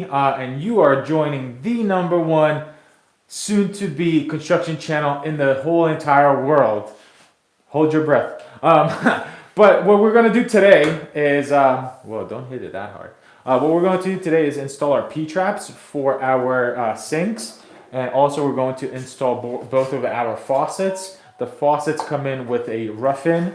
Vanity, and you are joining the #1 soon-to-be construction channel in the whole entire world. Hold your breath. But what we're going to do today is, well, don't hit it that hard. What we're going to do today is install our P-traps for our sinks, and also we're going to install both of our faucets. The faucets come in with a rough-in,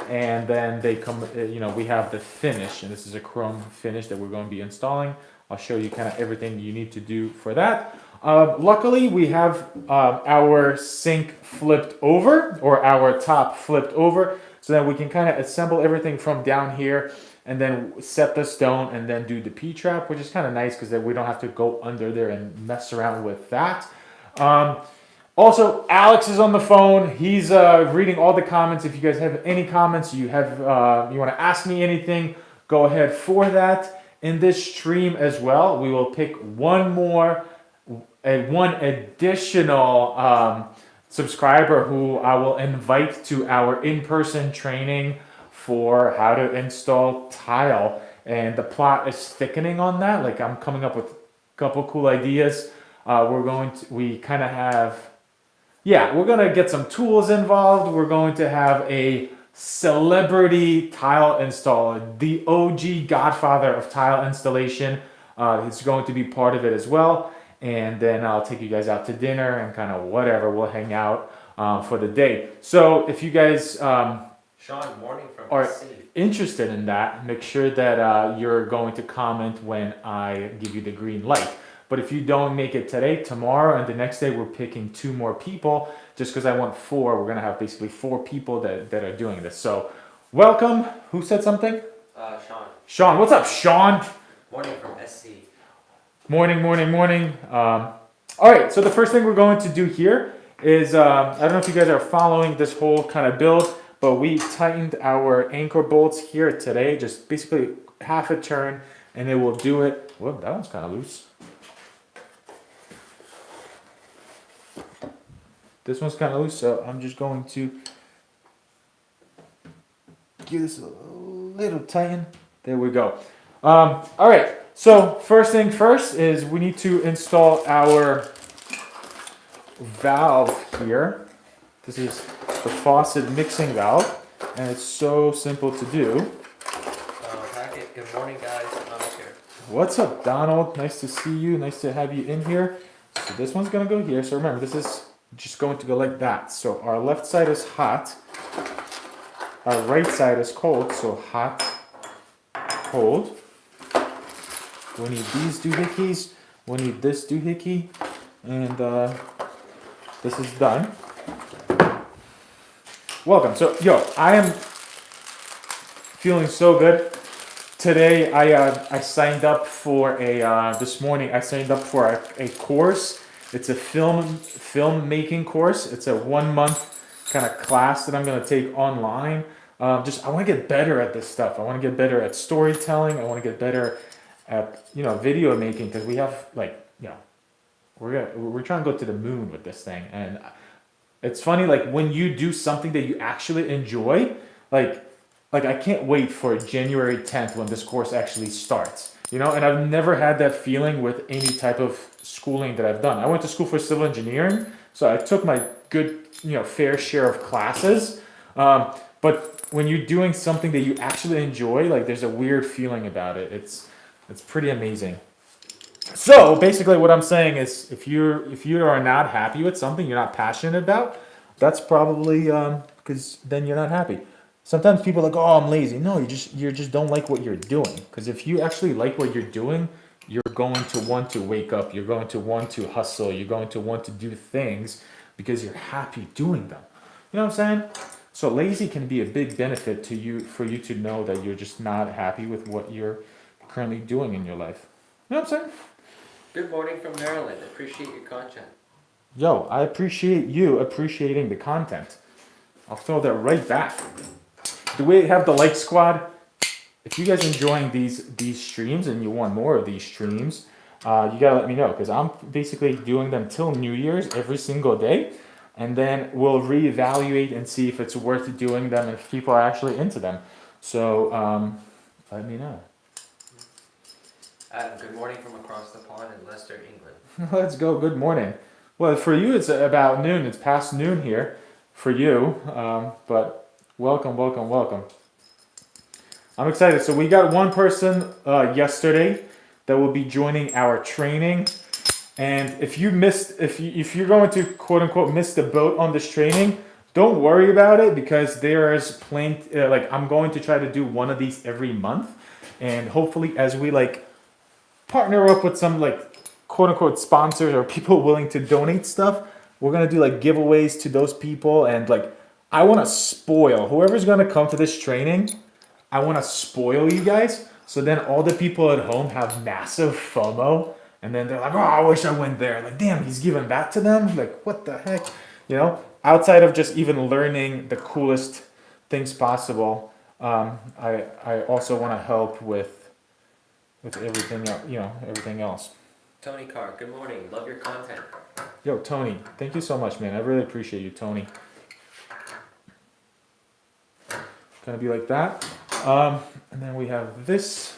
and then they come, we have the finish, and this is a chrome finish that we're going to be installing. I'll show you kind of everything you need to do for that. Luckily, we have our sink flipped over, or our top flipped over, so that we can kind of assemble everything from down here and then set the stone and then do the P-trap, which is kind of nice because then we don't have to go under there and mess around with that. Also, Alex is on the phone. He's reading all the comments. If you guys have any comments, you want to ask me anything, go ahead for that. In this stream as well, we will pick one additional subscriber who I will invite to our in-person training for how to install tile. And the plot is thickening on that. Like, I'm coming up with a couple cool ideas. We're going to get some tools involved. We're going to have a celebrity tile installer, the OG godfather of tile installation. He's going to be part of it as well. And then I'll take you guys out to dinner and kind of whatever. We'll hang out for the day. So if you guys Sean, morning from are SC. interested in that, make sure that you're going to comment when I give you the green light. But if you don't make it today, tomorrow, and the next day, we're picking 2 more people. Just because I want 4, we're going to have basically 4 people that are doing this. So welcome. Who said something? Sean. Sean. What's up, Sean? Morning from SC. Morning. All right, so the first thing we're going to do here is, I don't know if you guys are following this whole kind of build, but we tightened our anchor bolts here today, just basically half a turn, and it will do it. Whoa, that one's kind of loose. This one's kind of loose, so I'm just going to give this a little tighten. There we go. All right, so first thing first is we need to install our valve here. This is the faucet mixing valve, and it's so simple to do. Packet. Good morning, guys. I'm here. What's up, Donald? Nice to see you. Nice to have you in here. So this one's gonna go here. So remember, this is just going to go like that. So our left side is hot. Our right side is cold. So hot, cold. We need these doohickeys. We need this doohickey. And this is done. Welcome. So, I am feeling so good. Today, I signed up for this morning, I signed up for a course. It's a film making course. It's a 1-month kind of class that I'm going to take online. I want to get better at this stuff. I want to get better at storytelling. I want to get better at, video making, because we have we're trying to go to the moon with this thing. And it's funny, like when you do something that you actually enjoy, like I can't wait for January 10th when this course actually starts. And I've never had that feeling with any type of schooling that I've done. I went to school for civil engineering, so I took my good, fair share of classes. But when you're doing something that you actually enjoy, like there's a weird feeling about it. It's pretty amazing. So basically what I'm saying is if you are not happy with something you're not passionate about, that's probably because then you're not happy. Sometimes people are like, oh, I'm lazy. No, you just don't like what you're doing. Because if you actually like what you're doing, you're going to want to wake up. You're going to want to hustle. You're going to want to do things because you're happy doing them. You know what I'm saying? So lazy can be a big benefit to you, for you to know that you're just not happy with what you're currently doing in your life. You know what I'm saying? Good morning from Maryland. Appreciate your content. Yo, I appreciate you appreciating the content. I'll throw that right back. Do we have the like squad? If you guys enjoying these streams and you want more of these streams, you gotta let me know, because I'm basically doing them till New Year's every single day, and then we'll reevaluate and see if it's worth doing them and if people are actually into them. So let me know. Good morning from across the pond in Leicester, England. Let's go. Good morning. Well, for you, it's about noon. It's past noon here for you. But welcome, welcome, welcome. I'm excited. So we got one person yesterday that will be joining our training. And if you're going to quote unquote miss the boat on this training, don't worry about it because there's plenty. I'm going to try to do one of these every month, and hopefully, as we partner up with some quote unquote sponsors or people willing to donate stuff, we're gonna do giveaways to those people, and I want to spoil whoever's gonna come to this training. I want to spoil you guys, so then all the people at home have massive FOMO. And then they're like, oh, I wish I went there. Like, damn, he's giving that to them? Like, what the heck? Outside of just even learning the coolest things possible, I also want to help with everything, everything else. Tony Carr, good morning. Love your content. Yo, Tony, thank you so much, man. I really appreciate you, Tony. Gonna be like that. And then we have this.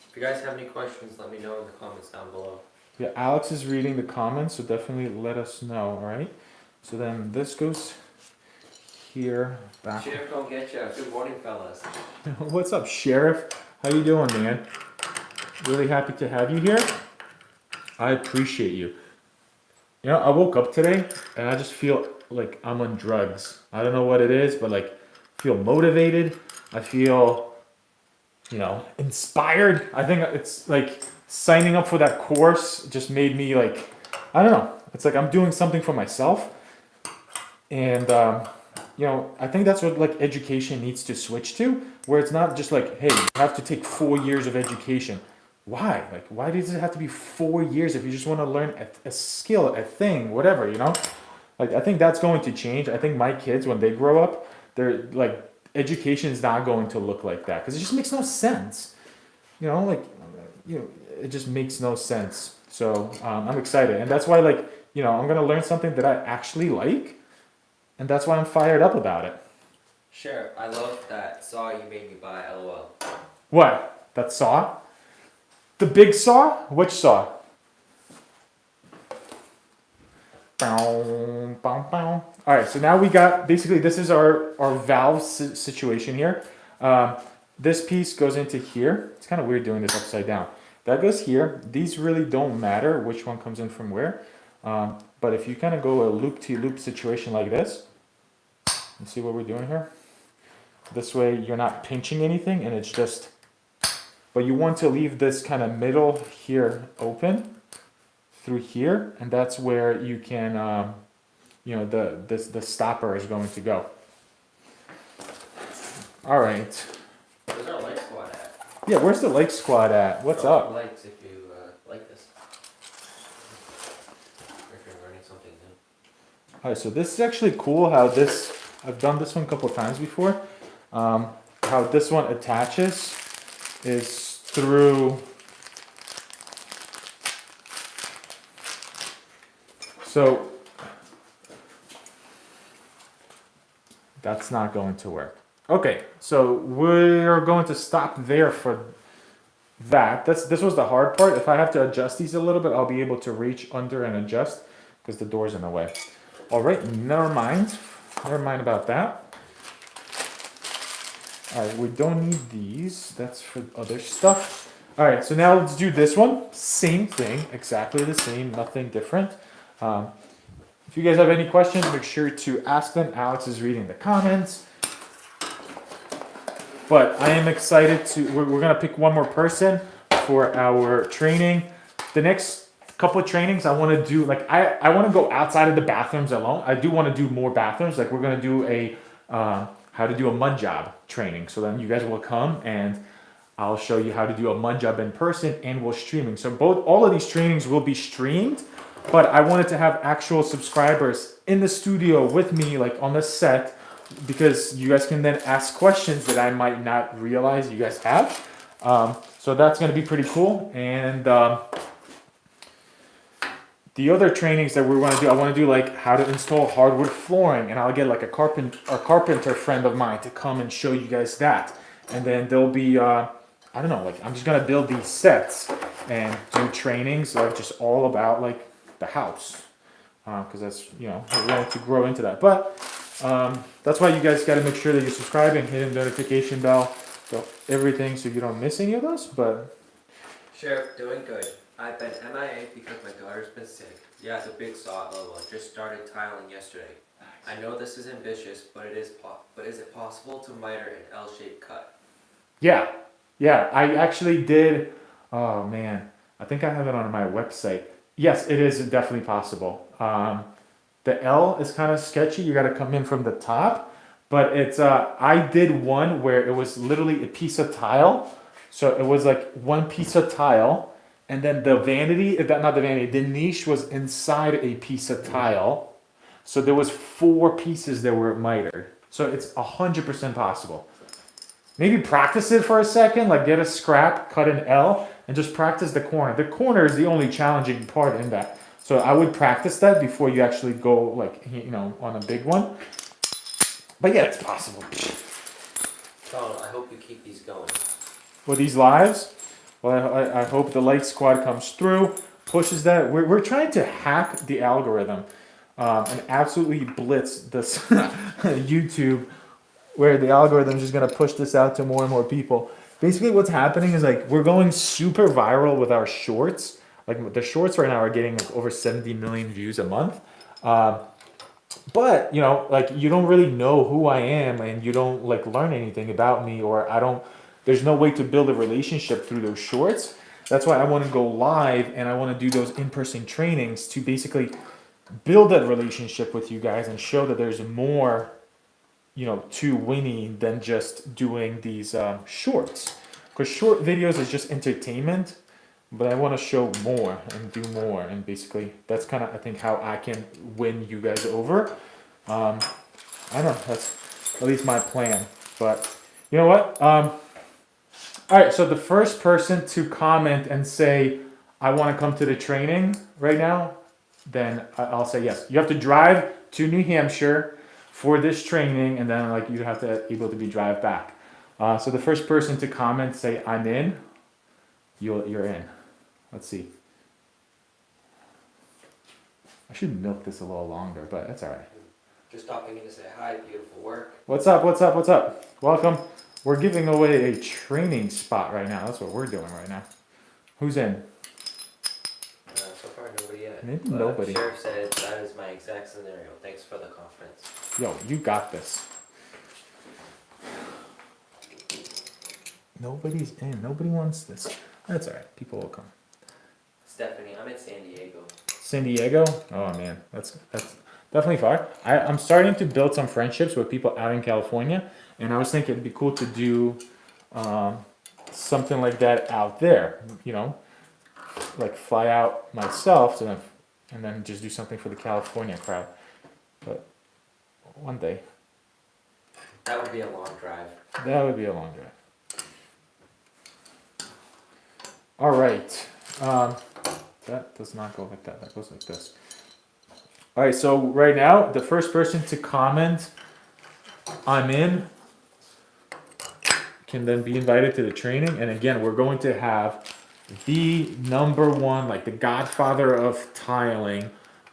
If you guys have any questions, let me know in the comments down below. Yeah, Alex is reading the comments, so definitely let us know, all right? So then this goes here, back. Sheriff don't get ya. Good morning, fellas. What's up, Sheriff? How you doing, man? Really happy to have you here. I appreciate you. I woke up today, and I just feel like I'm on drugs. I don't know what it is, but I feel motivated. I feel, inspired. I think it's signing up for that course just made me I don't know. It's I'm doing something for myself. And, I think that's what education needs to switch to, where it's not just hey, you have to take 4 years of education. Why? Why does it have to be 4 years if you just want to learn a skill, a thing, whatever, I think that's going to change. I think my kids, when they grow up, they're education is not going to look like that because it just makes no sense. It just makes no sense. So I'm excited, and that's why I'm gonna learn something that I actually like, and that's why I'm fired up about it. Sheriff, I love that saw you made me buy. LOL. What? That saw? The big saw? Which saw? Bow, bow, bow. All right, so now we got, basically this is our valve situation here. This piece goes into here. It's kind of weird doing this upside down. That goes here. These really don't matter which one comes in from where. But if you kind of go a loop-to-loop situation like this, you see what we're doing here? This way you're not pinching anything, and it's just, but you want to leave this kind of middle here open through here, and that's where you can, the stopper is going to go. All right. Where's our light squad at? Yeah, where's the like squad at? What's Drop up? some likes if you like this. If you're learning something new. All right, so this is actually cool how this, I've done this one a couple of times before. How this one attaches is through, so that's not going to work. Okay, so we're going to stop there for that. This was the hard part. If I have to adjust these a little bit, I'll be able to reach under and adjust because the door's in the way. All right, never mind. Never mind about that. All right, we don't need these. That's for other stuff. All right, so now let's do this one. Same thing, exactly the same, nothing different. If you guys have any questions, make sure to ask them. Alex is reading the comments. But I am excited to, we're gonna pick one more person for our training. The next couple of trainings I wanna do, I wanna go outside of the bathrooms alone. I do wanna do more bathrooms. We're gonna do a, how to do a mud job training. So then you guys will come and I'll show you how to do a mud job in person, and we're streaming. So all of these trainings will be streamed, but I wanted to have actual subscribers in the studio with me, on the set, because you guys can then ask questions that I might not realize you guys have. So that's going to be pretty cool. And the other trainings that we're going to do, I want to do how to install hardwood flooring, and I'll get a carpenter friend of mine to come and show you guys that. And then there'll be, I don't know, I'm just going to build these sets. and do trainings of just all about like the house, because that's, you know, we're going to grow into that. But that's why you guys got to make sure that you're subscribing, hitting the notification bell, so everything, so you don't miss any of those. But Sheriff, doing good. I've been MIA because my daughter's been sick. Yeah, it's a big saw level. I just started tiling yesterday. I know this is ambitious, but is it possible to miter an L-shaped cut? yeah, I actually did. Oh man, I think I have it on my website. Yes, it is definitely possible. The L is kind of sketchy. You got to come in from the top, but it's I did one where it was literally a piece of tile. So it was like one piece of tile, and then the vanity, not the vanity, the niche was inside a piece of tile. So there was 4 pieces that were mitered. So it's 100% possible. Maybe practice it for a second, like get a scrap, cut an L, and just practice the corner. The corner is the only challenging part in that. So I would practice that before you actually go, like, you know, on a big one. But yeah, it's possible. Donald, I hope you keep these going. With these lives, well, I hope the Light Squad comes through, pushes that. We're trying to hack the algorithm and absolutely blitz this YouTube, where the algorithm is just going to push this out to more and more people. Basically, what's happening is like we're going super viral with our shorts. Like the shorts right now are getting like over 70 million views a month. But you know, like you don't really know who I am, and you don't like learn anything about me, or I don't. There's no way to build a relationship through those shorts. That's why I want to go live and I want to do those in-person trainings to basically build that relationship with you guys and show that there's more, you know, to winning than just doing these shorts. Because short videos is just entertainment, but I want to show more and do more, and basically that's kind of I think how I can win you guys over. I don't know, that's at least my plan. But you know what? All right, so the first person to comment and say I want to come to the training right now, then I'll say yes. You have to drive to New Hampshire for this training, and then like you have to able to be drive back. So the first person to comment, say I'm in, you're in. Let's see. I should milk this a little longer, but that's all right. Just stopping in to say hi, beautiful work. What's up? What's up? What's up? Welcome. We're giving away a training spot right now. That's what we're doing right now. Who's in? So far, nobody yet. Maybe But nobody. Sheriff said that is my exact scenario. Thanks for the confidence. Yo, you got this. Nobody's in. Nobody wants this. That's all right. People will come. Stephanie, I'm in San Diego. San Diego? Oh man, that's definitely far. I'm starting to build some friendships with people out in California, and I was thinking it'd be cool to do something like that out there. You know, like fly out myself and then just do something for the California crowd. But one day. That would be a long drive. That would be a long drive. All right. That does not go like that. That goes like this. All right. So right now, the first person to comment, I'm in, can then be invited to the training. And again, we're going to have the number one, like the godfather of tiling,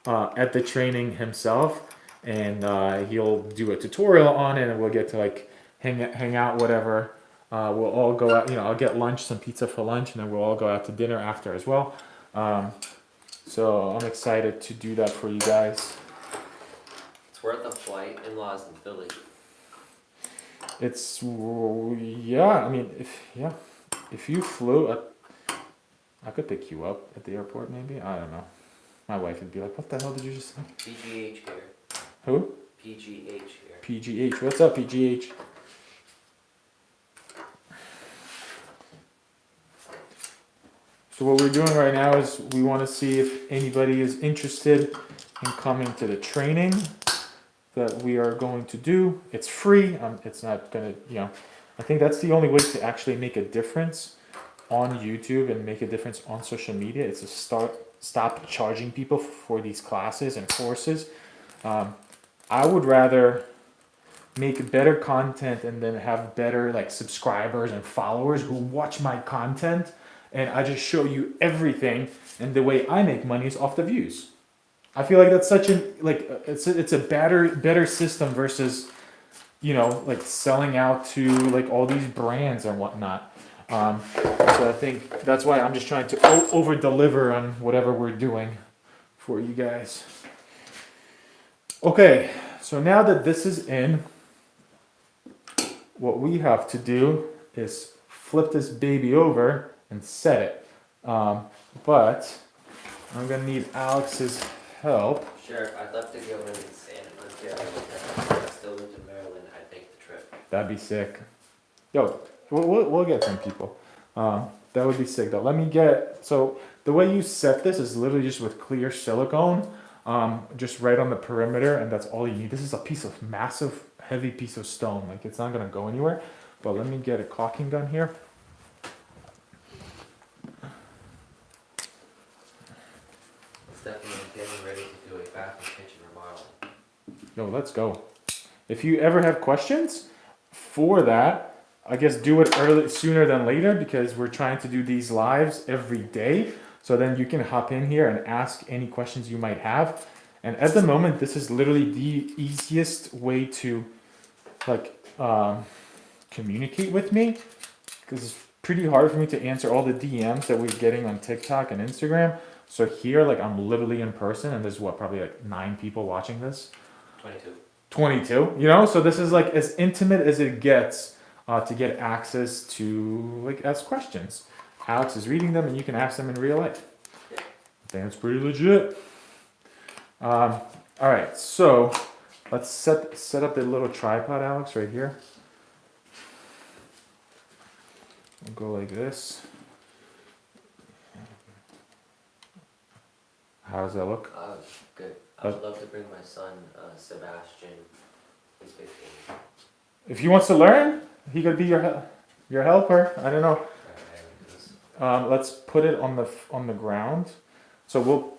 at the training himself. And he'll do a tutorial on it, and we'll get to like hang out, whatever. We'll all go out, you know, I'll get lunch, some pizza for lunch, and then we'll all go out to dinner after as well. So I'm excited to do that for you guys. It's worth a flight. In-laws in Philly. It's, yeah, I mean, if you flew, I could pick you up at the airport maybe. I don't know. My wife would be like, what the hell did you just say? PGH here. Who? PGH here. PGH. What's up, PGH? So what we're doing right now is we want to see if anybody is interested in coming to the training that we are going to do. It's free. It's not gonna, you know, I think that's the only way to actually make a difference on YouTube and make a difference on social media. It's to stop charging people for these classes and courses. I would rather make better content and then have better like subscribers and followers who watch my content and I just show you everything, and the way I make money is off the views. I feel like that's such an like it's a better system versus like selling out to like all these brands and whatnot. So I think that's why I'm just trying to over deliver on whatever we're doing for you guys. Okay, so now that this is in, what we have to do is flip this baby over and set it. But I'm gonna need Alex's help. Sure, I'd love to go in and San Ontario. If I still lived in Maryland, I'd make the trip. That'd be sick. Yo, we'll get some people. That would be sick though. Let me get, so the way you set this is literally just with clear silicone, just right on the perimeter, and that's all you need. This is a piece of massive, heavy piece of stone. Like it's not gonna go anywhere. But let me get a caulking gun here. It's definitely getting ready to do a bathroom kitchen remodeling. Yo, let's go. If you ever have questions for that, I guess do it sooner than later, because we're trying to do these lives every day. So then you can hop in here and ask any questions you might have. And at the moment, this is literally the easiest way to like communicate with me, because it's pretty hard for me to answer all the DMs that we're getting on TikTok and Instagram. So here, like I'm literally in person, and there's probably like 9 people watching this. 22, so this is like as intimate as it gets to get access to like ask questions. Alex is reading them and you can ask them in real life. I think it's pretty legit. All right, so let's set up the little tripod, Alex, right here. We'll go like this. How does that look? Good. I would love to bring my son, Sebastian. He's 15. If he wants to learn, he could be your helper. I don't know. Let's put it on the ground. So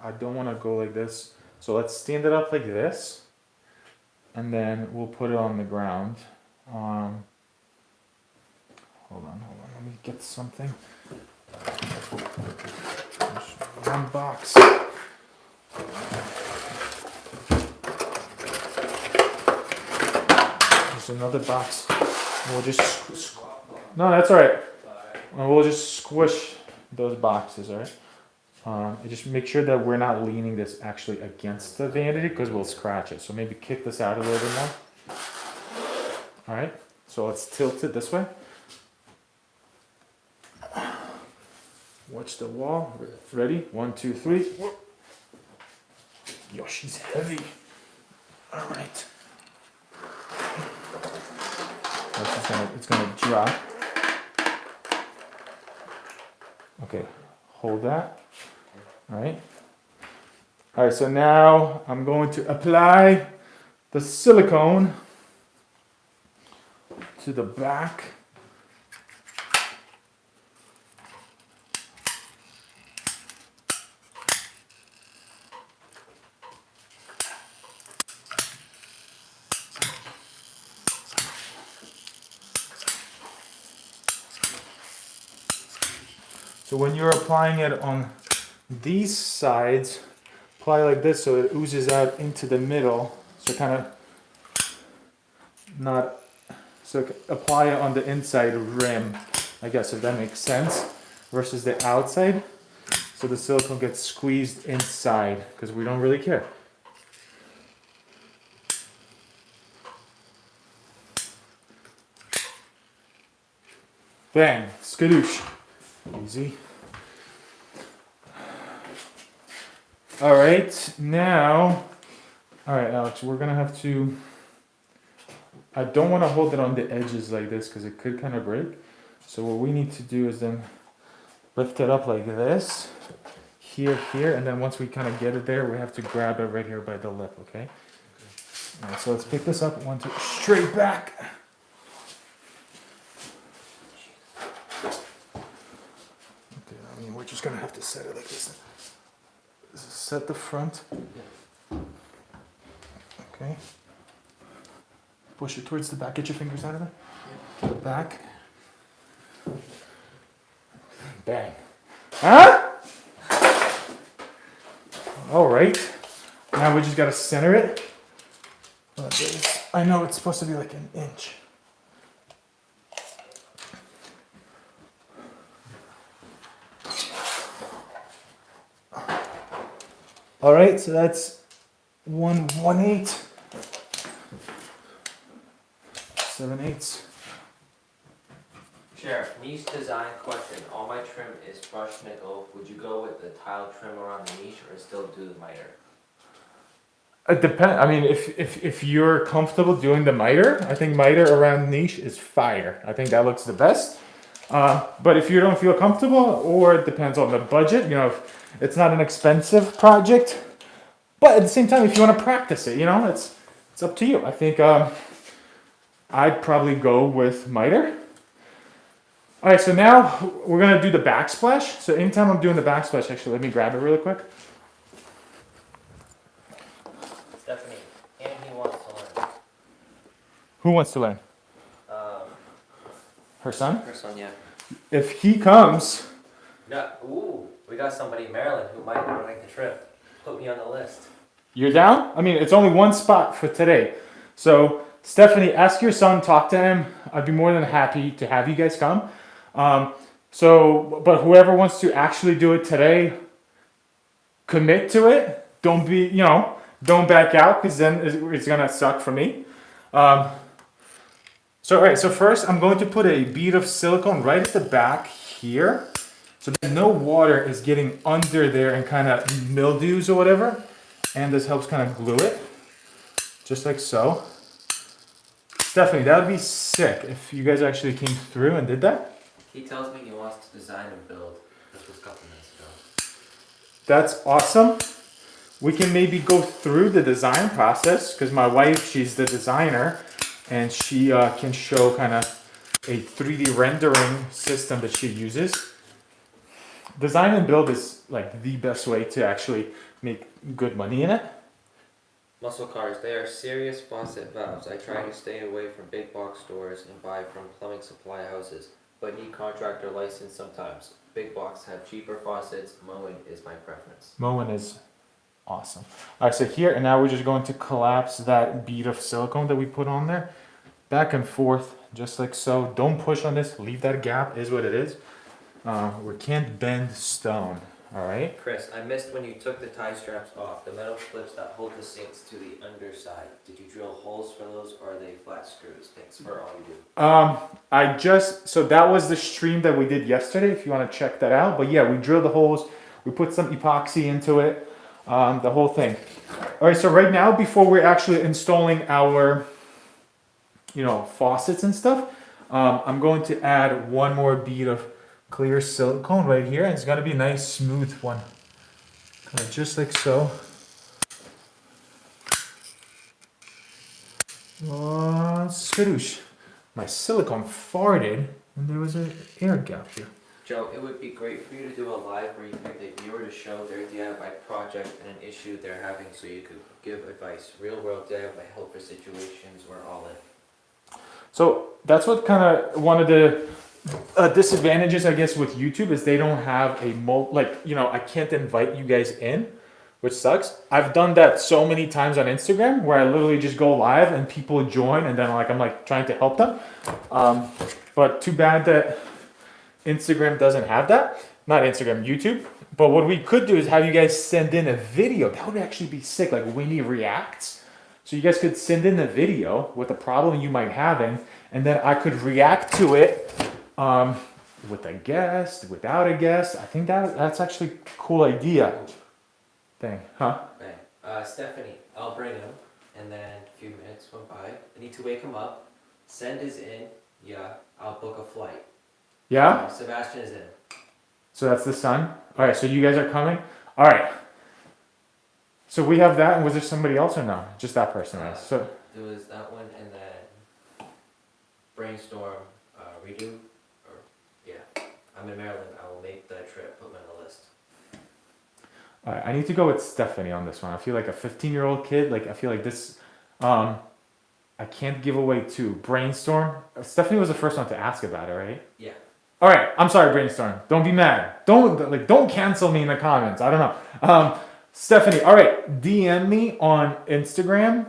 I don't want to go like this. So let's stand it up like this, and then we'll put it on the ground. Hold on. Let me get something. There's one box. There's another box. We'll just no, that's all right. We'll just squish those boxes, all right? Just make sure that we're not leaning this actually against the vanity, because we'll scratch it. So maybe kick this out a little bit more. All right. So let's tilt it this way. Watch the wall. Ready? 1, 2, 3. Yo, she's heavy. All right. It's gonna drop. Okay, hold that. All right. All right, so now I'm going to apply the silicone to the back. So when you're applying it on these sides, apply like this so it oozes out into the middle. So apply it on the inside rim, I guess, if that makes sense, versus the outside. So the silicone gets squeezed inside, because we don't really care. Bang, skadoosh. Easy. All right, now, all right, Alex, we're gonna have to, I don't want to hold it on the edges like this because it could kind of break. So what we need to do is then lift it up like this, here, and then once we kind of get it there, we have to grab it right here by the lip, okay? All right, so let's pick this up, 1, 2, straight back. We're just gonna have to set it like this. Set the front. Okay. Push it towards the back. Get your fingers out of there. The back. Bang. Huh? All right. Now we just gotta center it. I know it's supposed to be like an inch. All right, so that's 1/8, 7/8. Sheriff, niche design question. All my trim is brushed nickel. Would you go with the tile trim around the niche or still do the miter? It depends. I mean, if you're comfortable doing the miter, I think miter around niche is fire. I think that looks the best. But if you don't feel comfortable, or it depends on the budget, you know, it's not an expensive project. But at the same time, if you want to practice it, you know, it's up to you. I think I'd probably go with miter. All right, so now we're gonna do the backsplash. So anytime I'm doing the backsplash, actually, let me grab it really quick. Stephanie, and he wants to learn. Who wants to learn? Her son? Her son, yeah. If he comes, Yeah. Ooh, we got somebody in Maryland who might make the trip. Put me on the list. you're down? I mean, it's only one spot for today. So Stephanie, ask your son, talk to him. I'd be more than happy to have you guys come. But whoever wants to actually do it today, commit to it. Don't be, you know, don't back out, because then it's gonna suck for me. So all right, so first I'm going to put a bead of silicone right at the back here, so that no water is getting under there and kind of mildews or whatever. And this helps kind of glue it, just like so. Stephanie, that would be sick if you guys actually came through and did that. He tells me he wants to design and build. This was a couple minutes ago. That's awesome. We can maybe go through the design process, because my wife, she's the designer, and she can show kind of a 3D rendering system that she uses. Design and build is like the best way to actually make good money in it. Muscle cars, they are serious faucet valves. I try to stay away from big box stores and buy from plumbing supply houses, but need contractor license sometimes. Big box have cheaper faucets. Moen is my preference. Moen is awesome. All right, so here, and now we're just going to collapse that bead of silicone that we put on there, back and forth, just like so. Don't push on this, leave that gap, is what it is. We can't bend stone, all right? Chris, I missed when you took the tie straps off. The metal clips that hold the sinks to the underside. Did you drill holes for those, or are they flat screws? Thanks for all you do. So that was the stream that we did yesterday, if you want to check that out. But yeah, we drilled the holes, we put some epoxy into it, the whole thing. All right, so right now, before we're actually installing our, you know, faucets and stuff, I'm going to add one more bead of clear silicone right here, and it's gonna be a nice smooth one, kind of just like so. Skadoosh. My silicone farted, and there was an air gap here. Joe, it would be great for you to do a live where you pick the viewer to show their DIY project and an issue they're having, so you could give advice. Real world DIY helper situations, we're all in. So that's what kind of one of the disadvantages, I guess, with YouTube is they don't have a I can't invite you guys in, which sucks. I've done that so many times on Instagram where I literally just go live and people join, and then I'm trying to help them. But too bad that Instagram doesn't have that. Not Instagram, YouTube. But what we could do is have you guys send in a video. That would actually be sick, like WINNI reacts. So you guys could send in a video with a problem you might have in, and then I could react to it. With a guest, without a guest. I think that's actually a cool idea. Thing, huh? Bang. Stephanie, I'll bring him, and then a few minutes went by. I need to wake him up. Send is in. Yeah, I'll book a flight. Yeah? Sebastian is in. So that's the son? Alright, so you guys are coming? Alright. So we have that, and was there somebody else or no? Just that person, right? So there was that one, and then brainstorm, redo. I'm in Maryland. I will make the trip. Put me on the list. I need to go with Stephanie on this one. I feel like a 15-year-old kid. I feel like this. I can't give away to brainstorm. Stephanie was the first one to ask about it, right? Yeah. All right, I'm sorry, brainstorm. Don't be mad. Don't cancel me in the comments. I don't know. Stephanie, all right, DM me on Instagram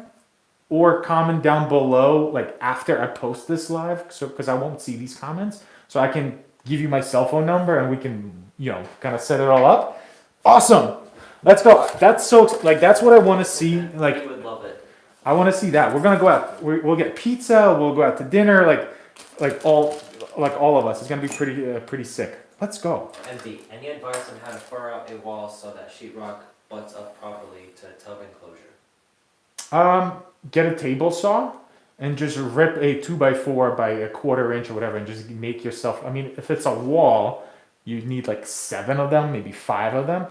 or comment down below like after I post this live, so because I won't see these comments, so I can give you my cell phone number and we can kind of set it all up. Awesome. Let's go. That's so like that's what I want to see. Like You would love it. I want to see that. We're gonna go out. We'll get pizza. We'll go out to dinner. Like all of us. It's gonna be pretty sick. Let's go. MD, any advice on how to fur out a wall so that sheetrock butts up properly to the tub enclosure? Get a table saw and just rip a 2x4 by a 1/4 inch or whatever, and just make yourself. I mean, if it's a wall, you need like 7 of them, maybe 5 of them.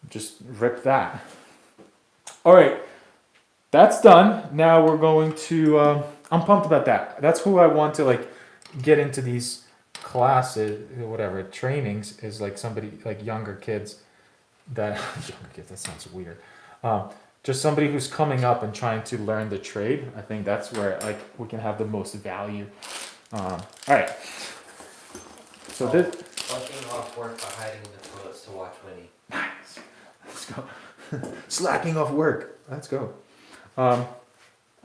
Just rip that. All right. That's done. Now we're going to. I'm pumped about that. That's who I want to like get into these classes, whatever trainings is like somebody like younger kids. Younger kids. That sounds weird. Just somebody who's coming up and trying to learn the trade. I think that's where like we can have the most value. All right. So this. Bunking off work by hiding in the toilets to watch Winnie. Nice. Let's go. Slacking off work. Let's go. All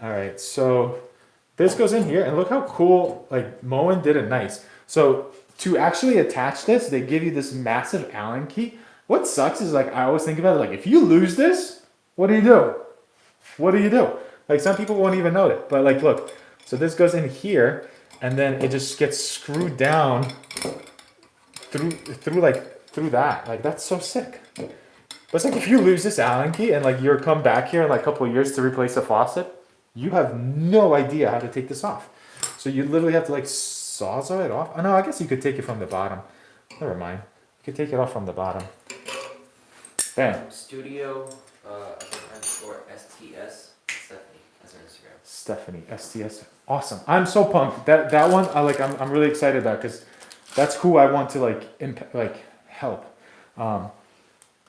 right, so this goes in here, and look how cool, like Moen did it nice. So to actually attach this, they give you this massive Allen key. What sucks is like, I always think about it, like if you lose this, what do you do? What do you do? Like some people won't even know it, but like, look, so this goes in here, and then it just gets screwed down through that. Like that's so sick. But it's like if you lose this Allen key and like you're come back here in like a couple of years to replace a faucet, you have no idea how to take this off. So you literally have to like sawzall it off. Oh no, I guess you could take it from the bottom. Never mind. You could take it off from the bottom. Bam. Studio, I think underscore STS, Stephanie, that's her Instagram. Stephanie, STS. Awesome. I'm so pumped. That one I'm really excited about because that's who I want to like help.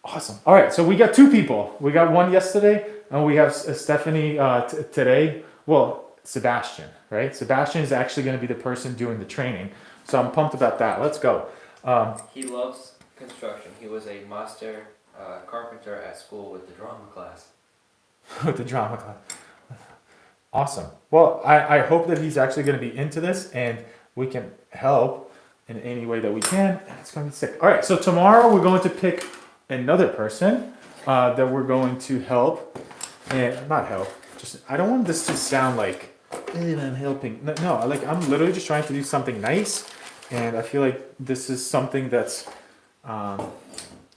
Awesome. All right, so we got 2 people. We got one yesterday, and we have Stephanie today. Well, Sebastian, right? Sebastian is actually going to be the person doing the training. So I'm pumped about that. Let's go. He loves construction. He was a master carpenter at school with the drama class. With the drama class. Awesome. Well, I hope that he's actually going to be into this, and we can help in any way that we can. And it's going to be sick. All right, so tomorrow we're going to pick another person that we're going to help, and not help. Just I don't want this to sound like I'm helping. No, like I'm literally just trying to do something nice, and I feel like this is something that's I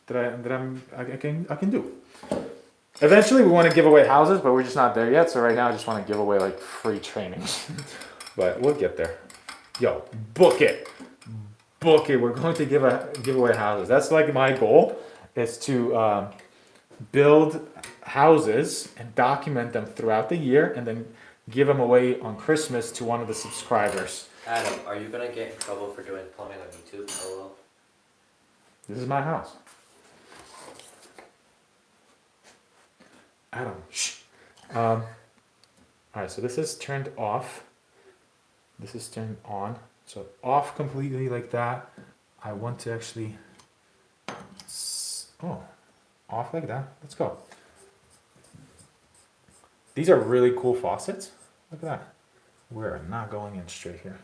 can do. Eventually, we want to give away houses, but we're just not there yet. So right now, I just want to give away like free trainings, but we'll get there. Yo, book it. We're going to give away houses. That's like my goal. Is to build houses and document them throughout the year and then give them away on Christmas to one of the subscribers. Adam, are you gonna get in trouble for doing plumbing on YouTube? LOL. This is my house. Adam, shh. All right, so this is turned off. This is turned on. So off completely like that. I want to actually... Oh, off like that. Let's go. These are really cool faucets. Look at that. We're not going in straight here.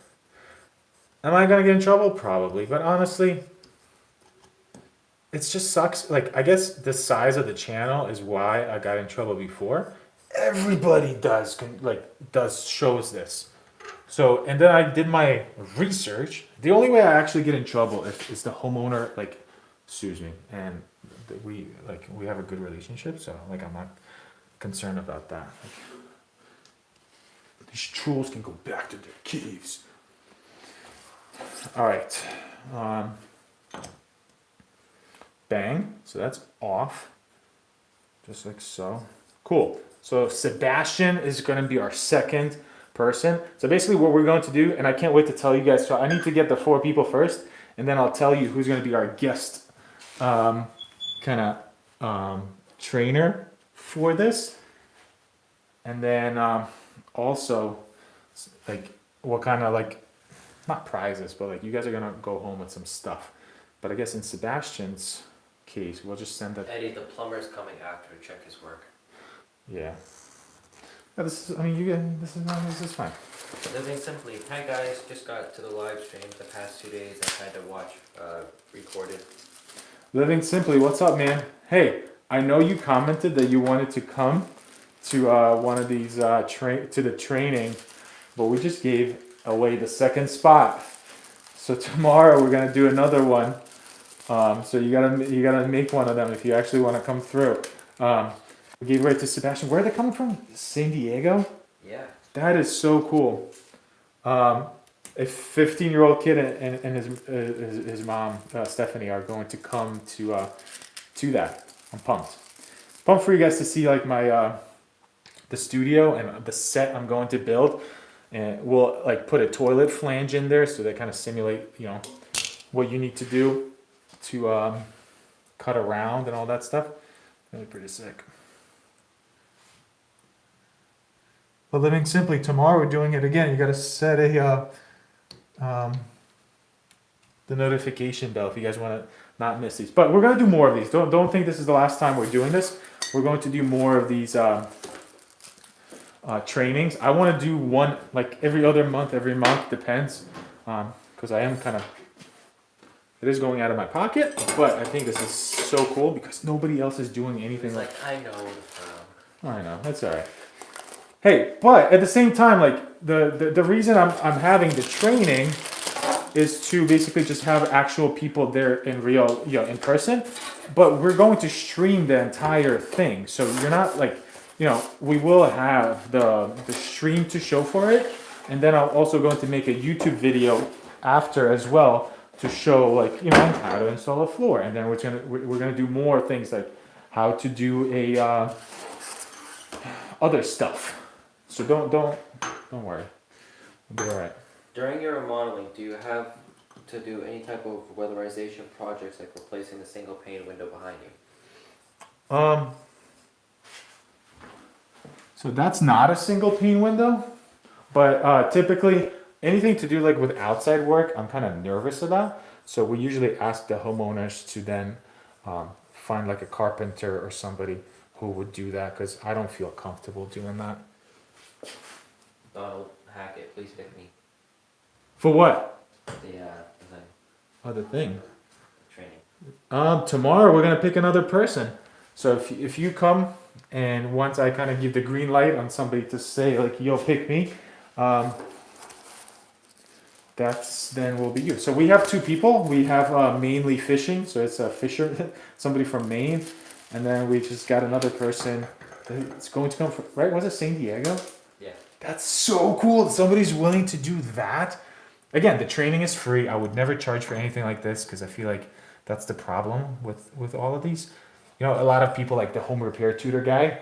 Am I gonna get in trouble? Probably, but honestly, it just sucks. Like, I guess the size of the channel is why I got in trouble before. Everybody shows this. So, and then I did my research. The only way I actually get in trouble is the homeowner like sues me, and we have a good relationship, so like I'm not concerned about that. Like, these trolls can go back to their caves. All right, bang. So that's off, just like so. Cool. So Sebastian is going to be our second person. So basically, what we're going to do, and I can't wait to tell you guys. So I need to get the 4 people first, and then I'll tell you who's going to be our guest. Trainer for this, and then also like what kind of like not prizes, but like you guys are gonna go home with some stuff. But I guess in Sebastian's case, we'll just send that. Eddie, the plumber's coming after to check his work. Yeah. Yeah, this is. I mean, you get this is fine. Living simply. Hi guys, just got to the live stream the past 2 days. I had to watch recorded. Living simply. What's up, man? Hey, I know you commented that you wanted to come to one of these to the training, but we just gave away the second spot. So tomorrow we're gonna do another one. So you gotta make one of them if you actually want to come through. We gave away to Sebastian. Where are they coming from? San Diego? Yeah. That is so cool. A 15-year-old kid and his mom Stephanie are going to come to that. I'm pumped. Pumped for you guys to see like my the studio and the set I'm going to build, and we'll like put a toilet flange in there so they kind of simulate what you need to do to cut around and all that stuff. Really pretty sick. But living simply, tomorrow we're doing it again. You gotta set the notification bell if you guys want to not miss these. But we're gonna do more of these. Don't think this is the last time we're doing this. We're going to do more of these trainings. I want to do one like every month, depends. Because I am kind of, it is going out of my pocket, but I think this is so cool because nobody else is doing anything like. I know. I know, that's all right. Hey, but at the same time, like the reason I'm having the training is to basically just have actual people there in real, in person. But we're going to stream the entire thing, so you're not like, we will have the stream to show for it, and then I'm also going to make a YouTube video after as well to show like how to install a floor, and then we're gonna do more things like how to do a other stuff. So don't worry, we'll be all right. During your remodeling, do you have to do any type of weatherization projects like replacing the single pane window behind you? So that's not a single pane window, but typically anything to do like with outside work, I'm kind of nervous about. So we usually ask the homeowners to then find like a carpenter or somebody who would do that because I don't feel comfortable doing that. Donald Hackett, please pick me. For what? The thing. Other thing. Training. Tomorrow we're gonna pick another person. So if you come and once I kind of give the green light on somebody to say like you'll pick me, then will be you. So we have two people. We have mainly fishing, so it's a fisher, somebody from Maine, and then we just got another person. It's going to come from right. Was it San Diego? Yeah. That's so cool that somebody's willing to do that. Again, the training is free. I would never charge for anything like this because I feel like that's the problem with all of these. A lot of people like the home repair tutor guy.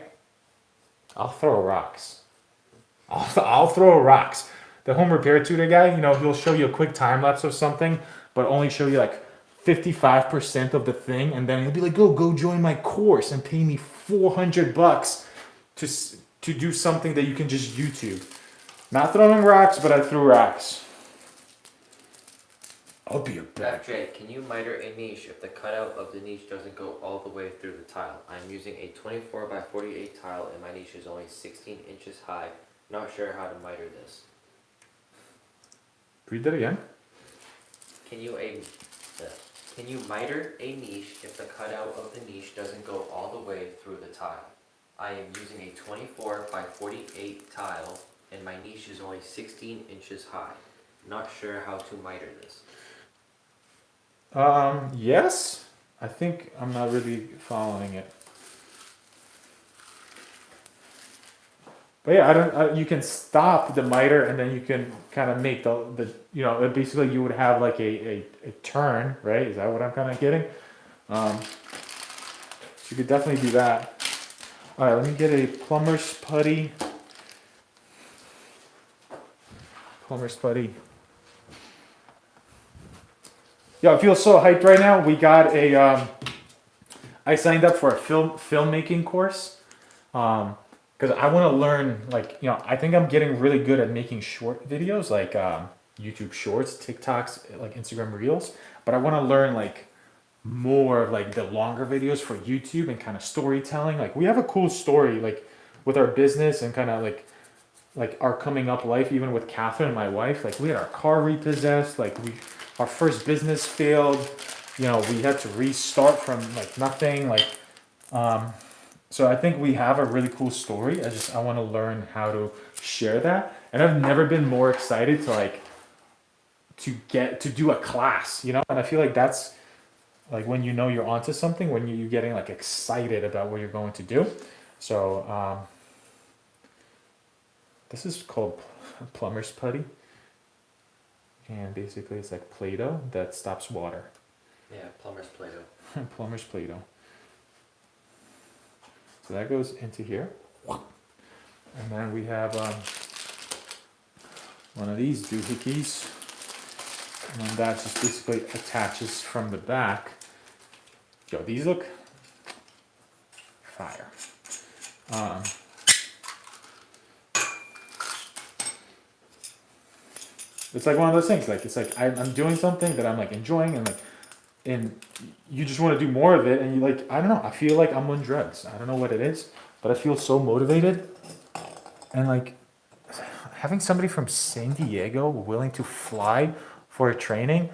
I'll throw rocks. I'll throw rocks. The home repair tutor guy, he'll show you a quick time lapse of something, but only show you like 55% of the thing, and then he'll be like, "Go join my course and pay me $400 to do something that you can just YouTube." Not throwing rocks, but I threw rocks. I'll be a bad. Jay, can you miter a niche if the cutout of the niche doesn't go all the way through the tile? I'm using a 24 by 48 tile and my niche is only 16 inches high. Not sure how to miter this. Read that again. Can you miter a niche if the cutout of the niche doesn't go all the way through the tile? I am using a 24 by 48 tile and my niche is only 16 inches high. Not sure how to miter this. Yes. I think I'm not really following it. But yeah, you can stop the miter and then you can kind of make the basically you would have like a turn, right? Is that what I'm kind of getting? So you could definitely do that. All right, let me get a plumber's putty. Plumber's putty. Yo, I feel so hyped right now. We got I signed up for a filmmaking course. Because I want to learn, I think I'm getting really good at making short videos, YouTube Shorts, TikToks, like Instagram Reels, but I want to learn like more of like the longer videos for YouTube and kind of storytelling. Like we have a cool story like with our business and kind of like our coming up life, even with Catherine, my wife. Like we had our car repossessed, like our first business failed, you know, we had to restart from like nothing, like so I think we have a really cool story. I want to learn how to share that, and I've never been more excited to like to get to do a class, you know. And I feel like that's like when you know you're onto something, when you're getting like excited about what you're going to do. So this is called plumber's putty, and basically it's like Play-Doh that stops water. Yeah, plumber's Play-Doh. Plumber's Play-Doh. So that goes into here, and then we have one of these doohickeys, and then that just basically attaches from the back. Yo, these look fire. It's like one of those things. Like it's like I'm doing something that I'm like enjoying, and you just want to do more of it, and you like I don't know. I feel like I'm on drugs. I don't know what it is, but I feel so motivated, and like having somebody from San Diego willing to fly for a training.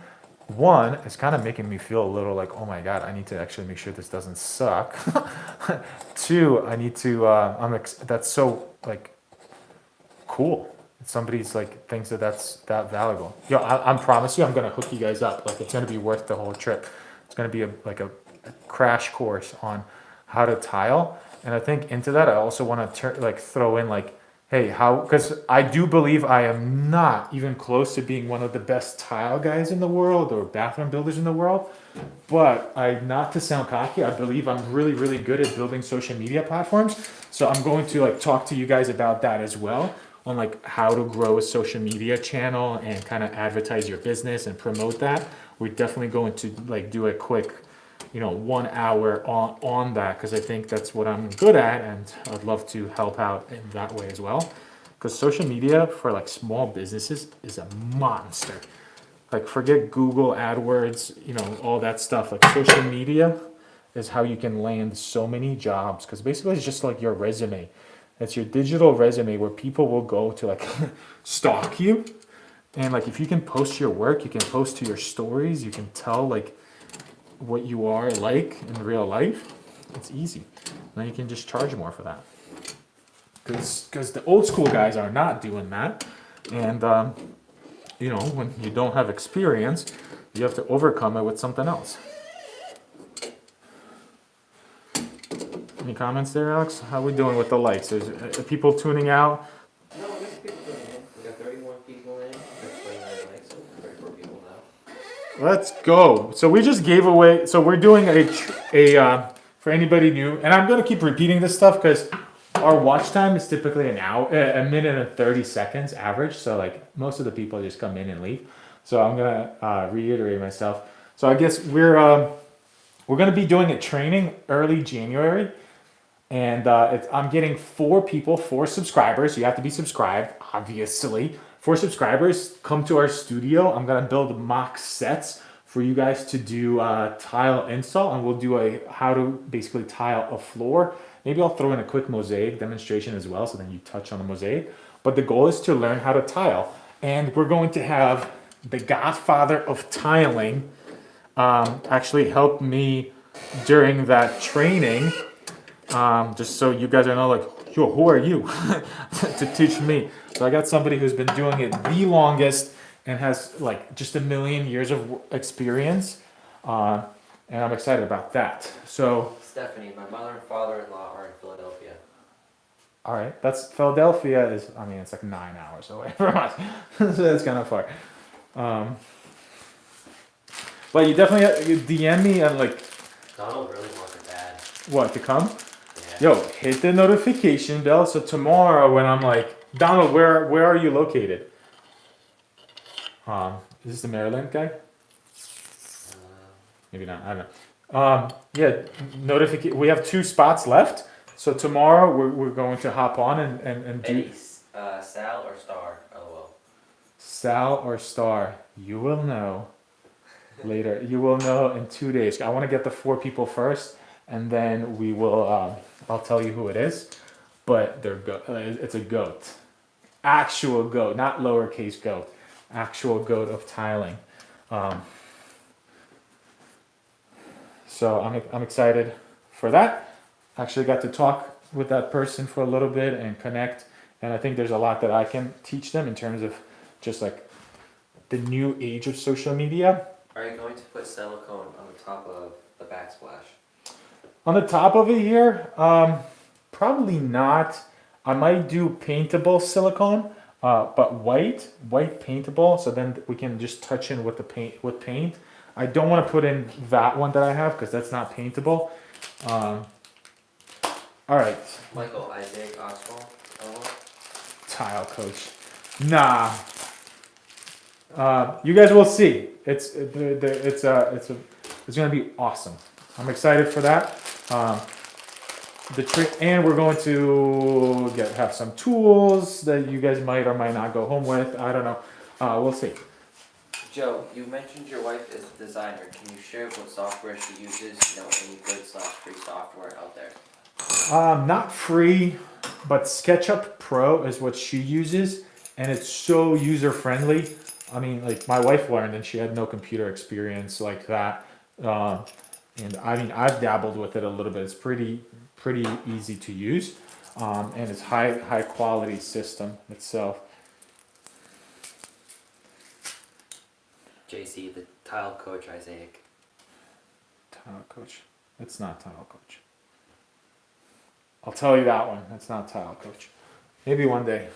One, it's kind of making me feel a little like, oh my god, I need to actually make sure this doesn't suck. Two, I need to. That's so like cool. Somebody's like thinks that that's that valuable. Yo, I promise you, I'm gonna hook you guys up. Like it's gonna be worth the whole trip. It's gonna be a crash course on how to tile. And I think into that, I also want to throw in like, hey, how? Because I do believe I am not even close to being one of the best tile guys in the world or bathroom builders in the world. But not to sound cocky, I believe I'm really, really good at building social media platforms. So I'm going to like talk to you guys about that as well, on like how to grow a social media channel and kind of advertise your business and promote that. We're definitely going to like do a quick, 1 hour on that, because I think that's what I'm good at, and I'd love to help out in that way as well. Because social media for like small businesses is a monster. Like forget Google AdWords, all that stuff. Like social media is how you can land so many jobs, because basically it's just like your resume. It's your digital resume where people will go to like stalk you. And like if you can post your work, you can post to your stories, you can tell like what you are like in real life. It's easy. Then you can just charge more for that. Because the old school guys are not doing that. And when you don't have experience, you have to overcome it with something else. Any comments there, Alex? How are we doing with the lights? Are people tuning out? No, we got people in. We got 31 people in. There's 29 likes, so 34 people now. Let's go. So we just gave away. So we're doing a for anybody new, and I'm gonna keep repeating this stuff because our watch time is typically an hour, a minute and 30 seconds average. So like most of the people just come in and leave. So I'm gonna reiterate myself. So I guess we're gonna be doing a training early January. And I'm getting 4 subscribers. You have to be subscribed, obviously. 4 subscribers, come to our studio. I'm going to build mock sets for you guys to do tile install. And we'll do how to basically tile a floor. Maybe I'll throw in a quick mosaic demonstration as well, so then you touch on the mosaic. But the goal is to learn how to tile. And we're going to have the godfather of tiling actually help me during that training. Just so you guys know, like, yo, who are you to teach me? So I got somebody who's been doing it the longest and has like just a million years of experience, and I'm excited about that. So Stephanie, my mother and father-in-law are in Philadelphia. all right, that's Philadelphia is. I mean, it's like 9 hours away from us, so that's kind of far. But you definitely you DM me and like. Donald really wants a dad. What, to come? Yeah. Yo, hit the notification bell so tomorrow when I'm like, Donald, where are you located? Is this the Maryland guy? Maybe not. I don't know. Yeah, notification. We have 2 spots left, so tomorrow we're going to hop on and do. Eddie, Sal or Star? LOL. Sal or Star, you will know later. You will know in 2 days. I want to get the 4 people first, and then we will. I'll tell you who it is, but it's a goat, actual goat, not lowercase goat, actual goat of tiling. So I'm excited for that. Actually got to talk with that person for a little bit and connect, and I think there's a lot that I can teach them in terms of just like the new age of social media. Are you going to put silicone on the top of the backsplash? On the top of it here, probably not. I might do paintable silicone, but white paintable, so then we can just touch in with the paint. I don't want to put in that one that I have because that's not paintable. All right. Michael, Isaac, Oswald, Tile coach. Nah. You guys will see. It's gonna be awesome. I'm excited for that. And we're going to have some tools that you guys might or might not go home with. I don't know. We'll see. Joe, you mentioned your wife is a designer. Can you share what software she uses? Any good/free software out there? Not free, but SketchUp Pro is what she uses, and it's so user friendly. I mean, like my wife learned, and she had no computer experience like that. And I mean, I've dabbled with it a little bit. It's pretty easy to use, and it's high quality system itself. JC, the tile coach, Isaac. Tile coach. It's not tile coach. I'll tell you that one. It's not tile coach. Maybe one day.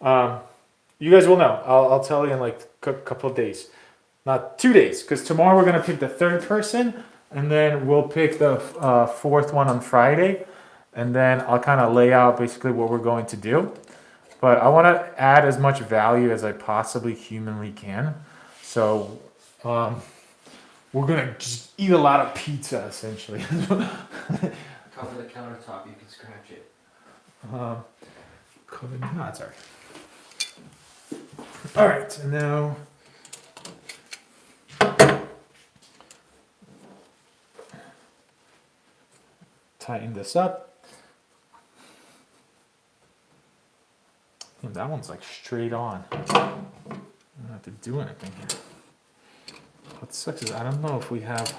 You guys will know. I'll tell you in like a couple of days. Not 2 days, because tomorrow we're going to pick the 3rd person, and then we'll pick the 4th one on Friday, and then I'll kind of lay out basically what we're going to do. But I want to add as much value as I possibly humanly can. So we're going to just eat a lot of pizza, essentially. Cover the countertop, you can scratch it. Cover the nuts, sorry. All right, and now tighten this up. And that one's like straight on. I don't have to do anything here. What sucks is I don't know if we have.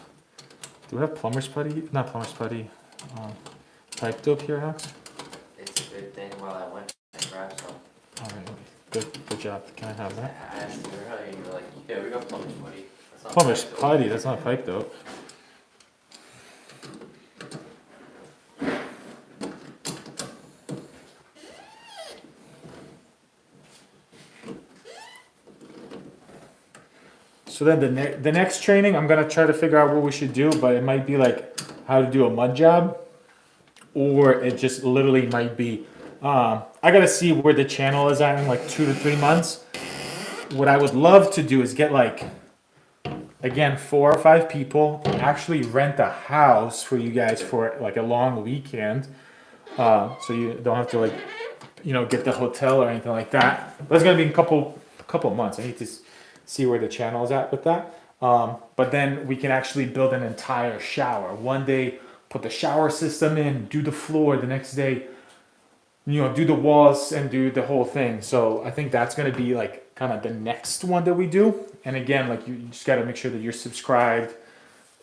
Do we have plumber's putty? Not plumber's putty. Pipe dope here, Alex? It's a good thing while I went and grabbed some. All right, good job. Can I have that? I asked you earlier and you were like, yeah, we got plumber's putty. Plumber's putty, that's not pipe dope. So then the next training, I'm gonna try to figure out what we should do, but it might be like how to do a mud job, or it just literally might be. I gotta see where the channel is at in like 2 to 3 months. What I would love to do is get like, again, 4 or 5 people, actually rent a house for you guys for like a long weekend, so you don't have to like, get the hotel or anything like that. That's gonna be in a couple months. I need to see where the channel is at with that. But then we can actually build an entire shower. One day, put the shower system in, do the floor. The next day, do the walls and do the whole thing. So I think that's going to be like kind of the next one that we do. And again, like you just got to make sure that you're subscribed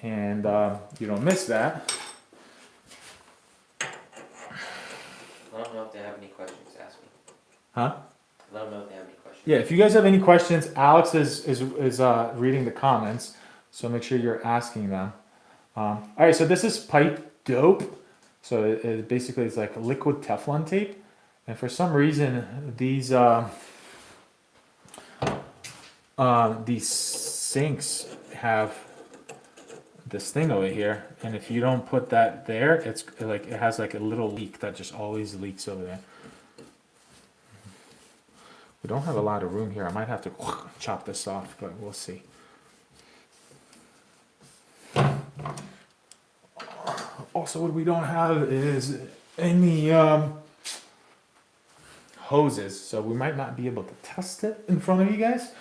and you don't miss that. Let them know if they have any questions, ask me. Huh? Let them know if they have any questions. Yeah, if you guys have any questions, Alex is reading the comments, so make sure you're asking them. All right, so this is pipe dope. So it basically is like liquid Teflon tape, and for some reason these sinks have this thing over here, and if you don't put that there, it's like it has like a little leak that just always leaks over there. We don't have a lot of room here. I might have to chop this off, but we'll see. Also, what we don't have is any hoses, so we might not be able to test it in front of you guys.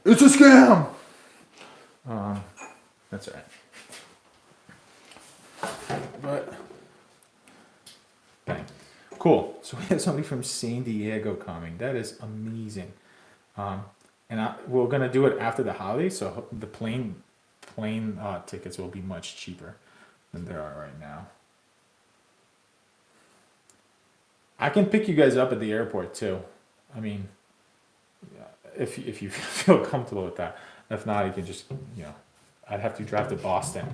It's a scam. That's all right. But bang. Cool. So we have somebody from San Diego coming. That is amazing. We're gonna do it after the holiday, so the plane tickets will be much cheaper than they are right now. I can pick you guys up at the airport too. I mean, if you feel comfortable with that. If not, you can just, I'd have to drive to Boston.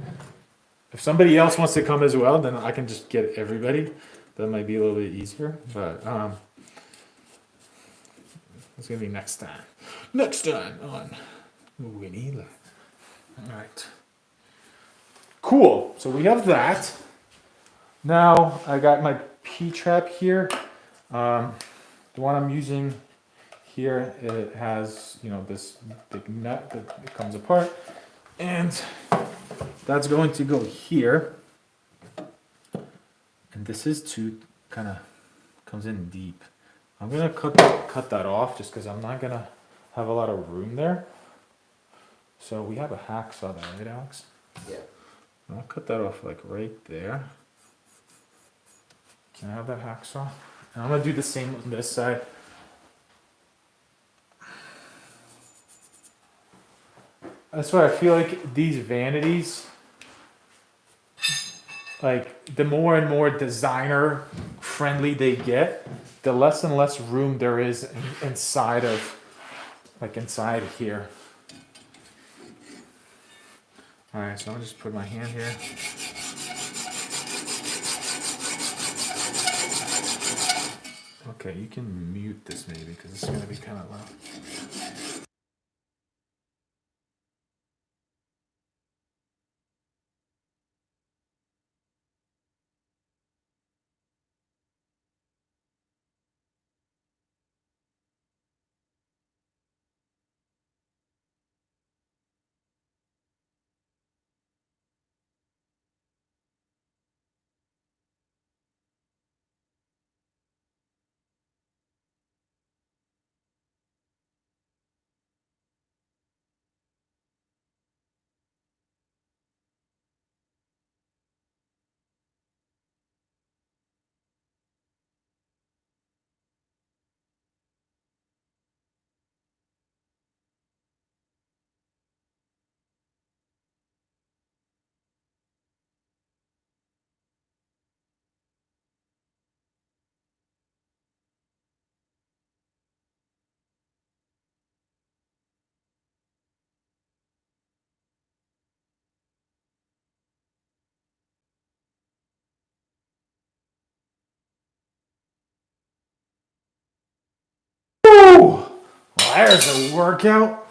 If somebody else wants to come as well, then I can just get everybody. That might be a little bit easier, but it's gonna be next time. Next time on WINNI Live. All right. Cool. So we have that. Now I got my P-trap here. The one I'm using here, it has, this big nut that comes apart, and that's going to go here. And this is kind of comes in deep. I'm gonna cut that off just because I'm not gonna have a lot of room there. So we have a hacksaw there, right, Alex? Yeah. I'll cut that off like right there. Can I have that hacksaw? And I'm gonna do the same on this side. That's why I feel like these vanities, like the more and more designer friendly they get, the less and less room there is inside here. All right, so I'll just put my hand here. Okay, you can mute this maybe because it's gonna be kind of loud. Woo! Well, there's a workout.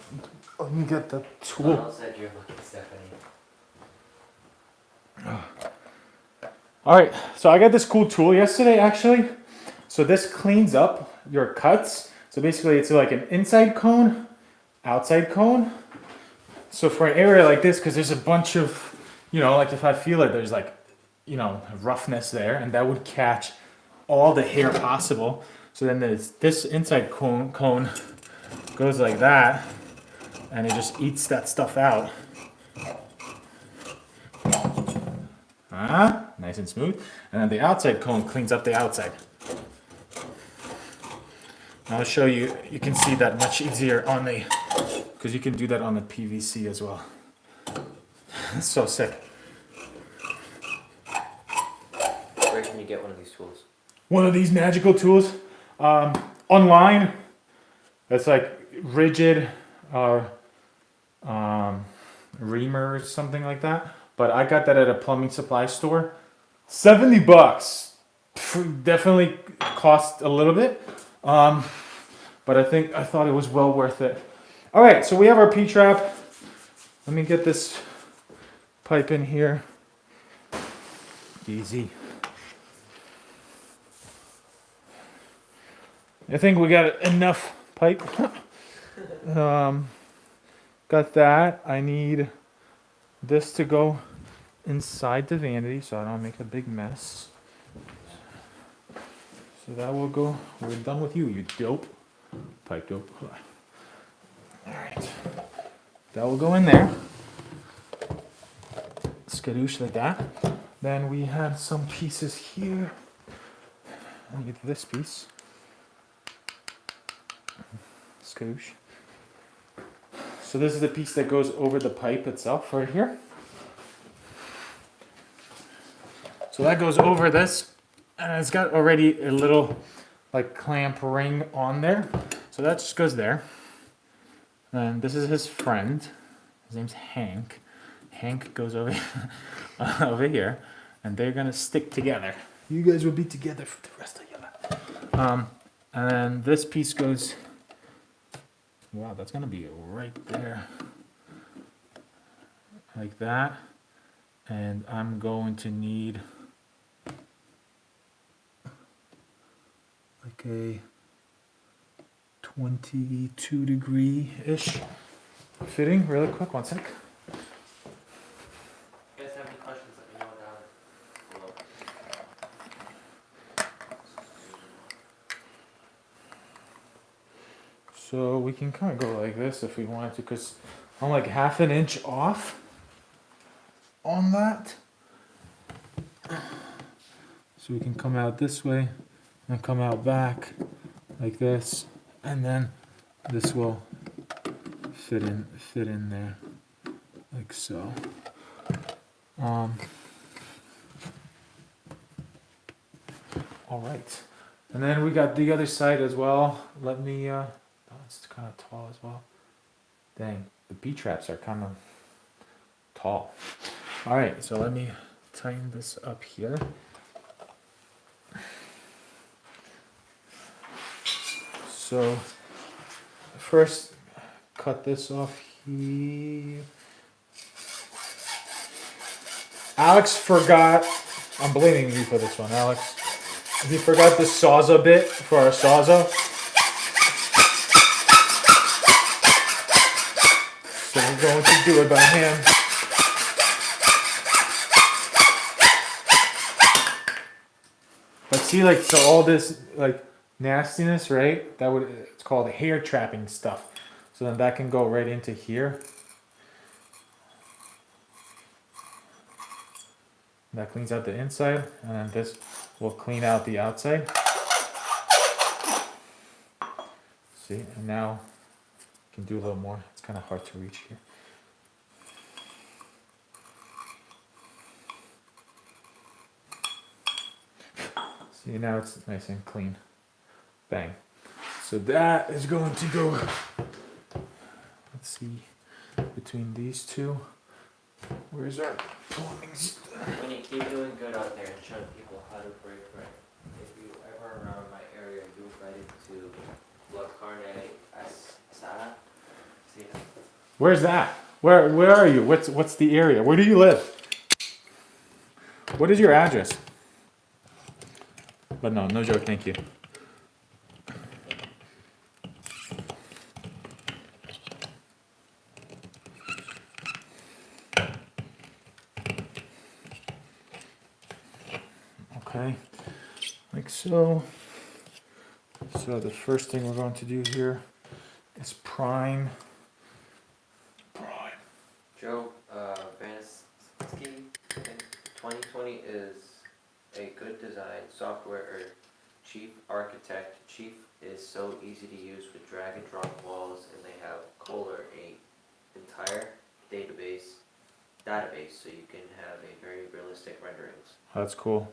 Let me get the tool. Outside your looking, Stephanie. All right, so I got this cool tool yesterday, actually. So this cleans up your cuts. So basically, it's like an inside cone, outside cone. So for an area like this, because there's a bunch of, like if I feel like there's like, roughness there, and that would catch all the hair possible. So then there's this inside cone goes like that, and it just eats that stuff out. Nice and smooth. And then the outside cone cleans up the outside. I'll show you, you can see that much easier on the, because you can do that on the PVC as well. It's so sick. Where can you get one of these tools? One of these magical tools, online. That's like rigid or reamer or something like that. But I got that at a plumbing supply store. $70. Definitely cost a little bit. But I thought it was well worth it. All right, so we have our P-trap. Let me get this pipe in here. Easy. I think we got enough pipe. Got that. I need this to go inside the vanity so I don't make a big mess. So that will go, we're done with you, you dope. Pipe dope. Alright. That will go in there. Skadoosh like that. Then we had some pieces here. Let me get this piece. Skadoosh. So this is the piece that goes over the pipe itself right here. So that goes over this, and it's got already a little like clamp ring on there. So that just goes there. And this is his friend. His name's Hank. Hank goes over over here, and they're gonna stick together. You guys will be together for the rest of your life. And then this piece goes. Wow, that's gonna be right there, like that. And I'm going to need like a 22 degree-ish fitting. Really quick, one sec. If you guys have any questions, let me know down below. So we can kind of go like this if we wanted to, because I'm like half an inch off on that. So we can come out this way and come out back like this, and then this will fit in there like so. All right, and then we got the other side as well. Let me. Oh, it's kind of tall as well. Dang, the B traps are kind of tall. All right, so let me tighten this up here. So first, cut this off here. Alex forgot. I'm blaming you for this one, Alex. He forgot the Sawza bit for our Sawza. So we're going to do it by hand. But see, like, so all this, like, nastiness, right? It's called hair trapping stuff. So then that can go right into here. That cleans out the inside, and then this will clean out the outside. See, and now you can do a little more. It's kind of hard to reach here. See, now it's nice and clean. Bang. So that is going to go, let's see, between these two. Where's our plumbing stuff? Winnie, keep doing good out there and showing people how to break bread. If you ever around my area, you're ready to La Carne Asada. See that? Where's that? Where are you? What's the area? Where do you live? What is your address? But no joke, thank you. Okay, like so. So the first thing we're going to do here is prime. Joe, Vanity, 2020 is a good design software or chief architect. Chief is so easy to use with drag and drop walls, and they have Kohler, a entire database so you can have a very realistic renderings. That's cool.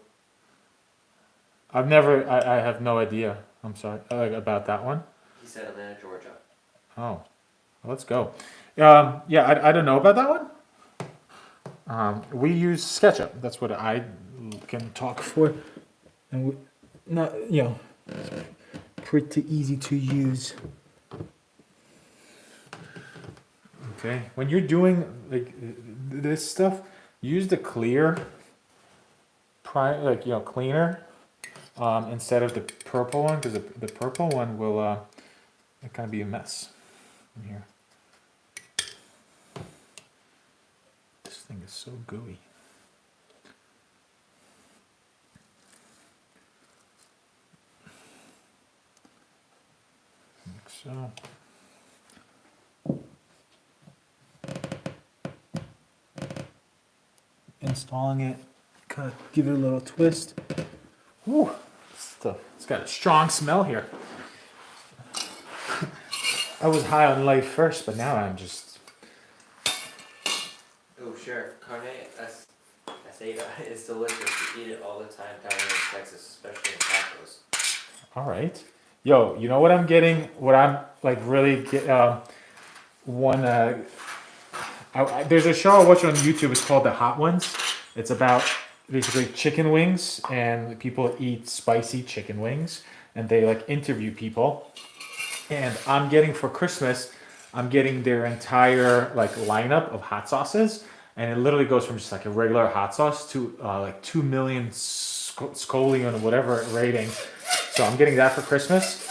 I have no idea. I'm sorry, about that one. He said Atlanta, Georgia. Oh, let's go. Yeah, I don't know about that one. We use SketchUp. That's what I can talk for, and pretty easy to use. Okay, when you're doing like this stuff, use the clear cleaner instead of the purple one, because the purple one will kind of be a mess in here. This thing is so gooey. So. Installing it, kind of give it a little twist. Woo, it's got a strong smell here. I was high on life first, but now I'm just. Oh, sure. Carne asada is delicious. We eat it all the time down here in Texas, especially in tacos. All right. Yo, you know what I'm getting? What I'm like really one. There's a show I watch on YouTube. It's called The Hot Ones. It's about basically chicken wings, and people eat spicy chicken wings, and they like interview people. And I'm getting for Christmas, I'm getting their entire like lineup of hot sauces, and it literally goes from just like a regular hot sauce to like 2 million Scullion or whatever rating. So I'm getting that for Christmas.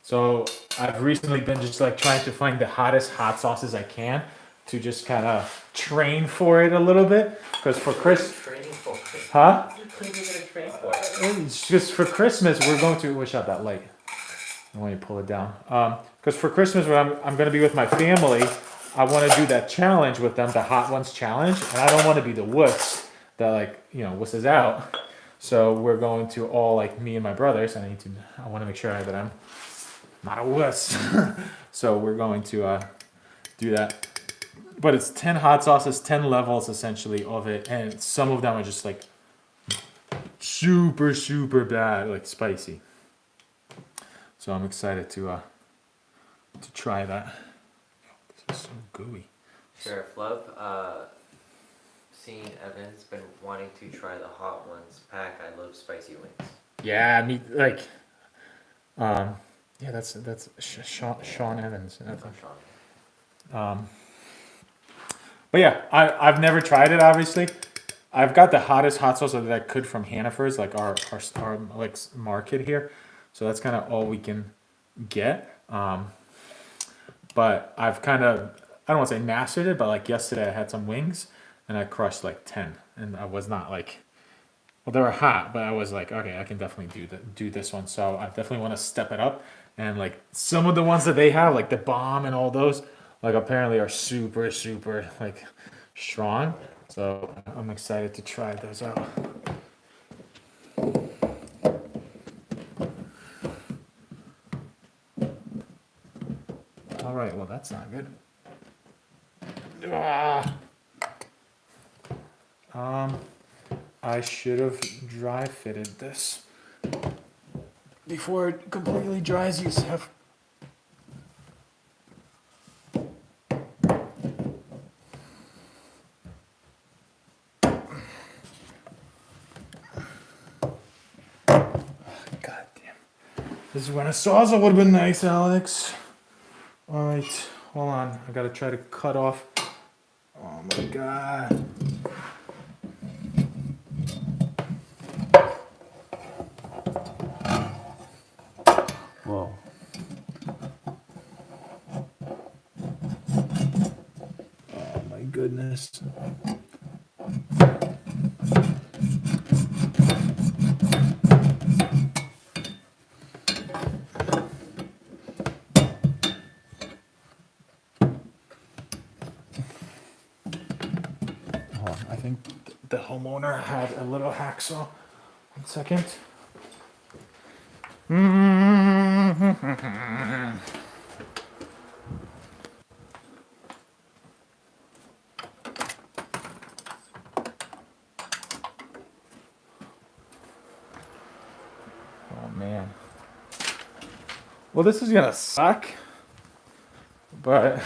So I've recently been just like trying to find the hottest hot sauces I can to just kind of train for it a little bit. Because for Training for it. huh? What are you gonna train for it? It's just for Christmas we're going to wish out that light. I want you to pull it down. Because for Christmas when I'm going to be with my family, I want to do that challenge with them, the Hot Ones challenge, and I don't want to be the wuss that like wusses out. So we're going to all like me and my brothers. I want to make sure that I'm not a wuss. So we're going to do that. But it's 10 hot sauces, 10 levels essentially of it, and some of them are just like super, super bad, like spicy. So I'm excited to try that. This is so gooey. Sheriff Love, seeing Evan's been wanting to try the Hot Ones pack. I love spicy wings. Yeah, me like. Yeah, that's Sean Evans. But yeah, I've never tried it. Obviously, I've got the hottest hot sauce that I could from Hannaford's, like our like market here. So that's kind of all we can get. But I've kind of, I don't want to say mastered it, but like yesterday I had some wings and I crushed like 10, and I was not like, well, they were hot, but I was like, okay, I can definitely do this one. So I definitely want to step it up. And like some of the ones that they have, like the bomb and all those, like apparently are super, super like strong. So I'm excited to try those out. All right, well that's not good. I should have dry fitted this before it completely dries, Yusef. God damn. This is when a sawzall would have been nice, Alex. All right, hold on. I gotta try to cut off. Oh my God. Whoa. Oh my goodness. I think the homeowner had a little hacksaw. 1 second. Oh man. Well, this is gonna suck, but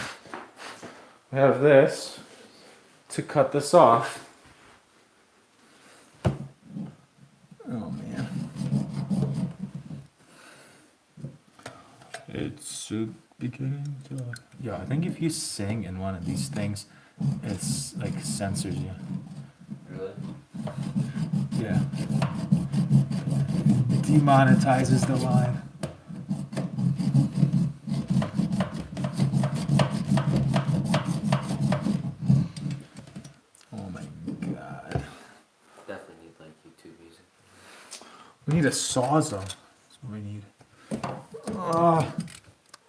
we have this to cut this off. Oh man. It's beginning to. Yeah, I think if you sing in one of these things, it's like censors you. Really? Yeah. It demonetizes the line. need a Sawzall. That's what we need. All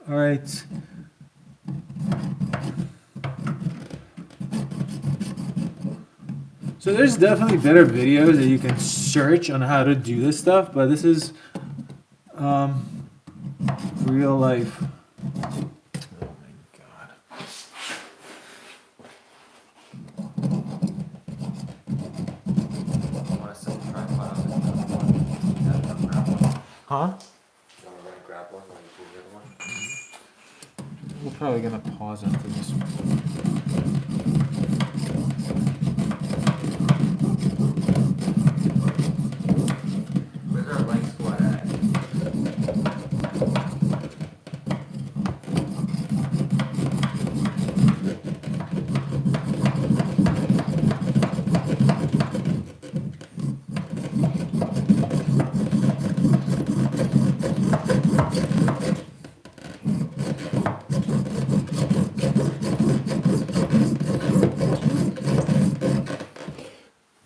right. So there's definitely better videos that you can search on how to do this stuff, but this is real life. Oh my god. I want to set the tripod up and grab one. Huh? You want to run grab one while you do the other one? We're probably gonna pause after this one. Where's our light squad at?